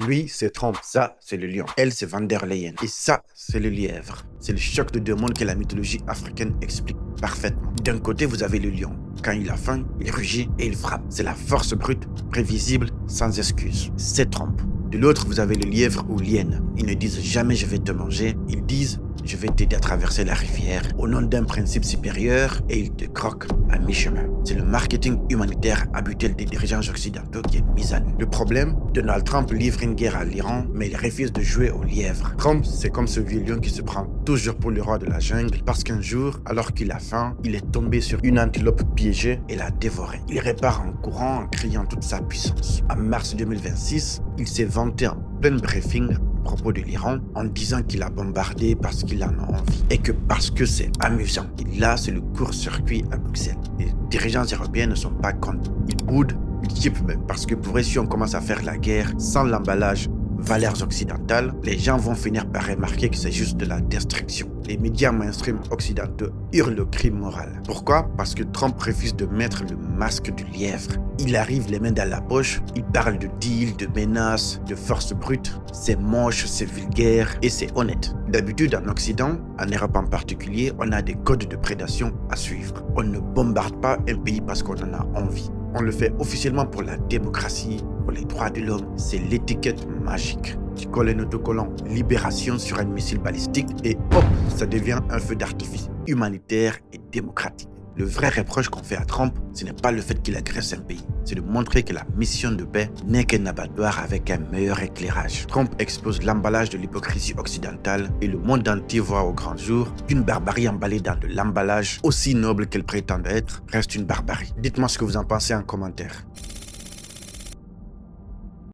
Lui, c'est Trump. Ça, c'est le lion. Elle, c'est Van der Leyen. Et ça, c'est le lièvre. C'est le choc de deux mondes que la mythologie africaine explique parfaitement. D'un côté, vous avez le lion. Quand il a faim, il rugit et il frappe. C'est la force brute, prévisible, sans excuse. C'est Trump. De l'autre, vous avez le lièvre ou l'hyène. Ils ne disent jamais je vais te manger. Ils disent je vais t'aider à traverser la rivière au nom d'un principe supérieur et ils te croquent à mi-chemin. C'est le marketing humanitaire habituel des dirigeants occidentaux qui est mis à nu. Le problème, Donald Trump livre une guerre à l'Iran, mais il refuse de jouer au lièvre. Trump, c'est comme ce vieux lion qui se prend toujours pour le roi de la jungle parce qu'un jour, alors qu'il a faim, il est tombé sur une antilope piégée et l'a dévorée. Il répare en courant en criant toute sa puissance. En mars 2026, il s'est vanté en plein briefing à propos de l'Iran en disant qu'il a bombardé parce qu'il en a envie et que parce que c'est amusant. Et là, c'est le court-circuit à Bruxelles. Les dirigeants européens ne sont pas contents. Ils boudent, ils typent même parce que pour eux, si on commence à faire la guerre sans l'emballage valeurs occidentales, les gens vont finir par remarquer que c'est juste de la destruction. Les médias mainstream occidentaux hurlent le crime moral. Pourquoi? Parce que Trump refuse de mettre le masque du lièvre. Il arrive les mains dans la poche, il parle de deal, de menaces, de force brute. C'est moche, c'est vulgaire et c'est honnête. D'habitude, en Occident, en Europe en particulier, on a des codes de prédation à suivre. On ne bombarde pas un pays parce qu'on en a envie. On le fait officiellement pour la démocratie, pour les droits de l'homme. C'est l'étiquette magique. Tu colles un autocollant libération sur un missile balistique et hop, ça devient un feu d'artifice humanitaire et démocratique. Le vrai reproche qu'on fait à Trump, ce n'est pas le fait qu'il agresse un pays, c'est de montrer que la mission de paix n'est qu'un abattoir avec un meilleur éclairage. Trump expose l'emballage de l'hypocrisie occidentale et le monde entier voit au grand jour qu'une barbarie emballée dans de l'emballage aussi noble qu'elle prétend être reste une barbarie. Dites-moi ce que vous en pensez en commentaire.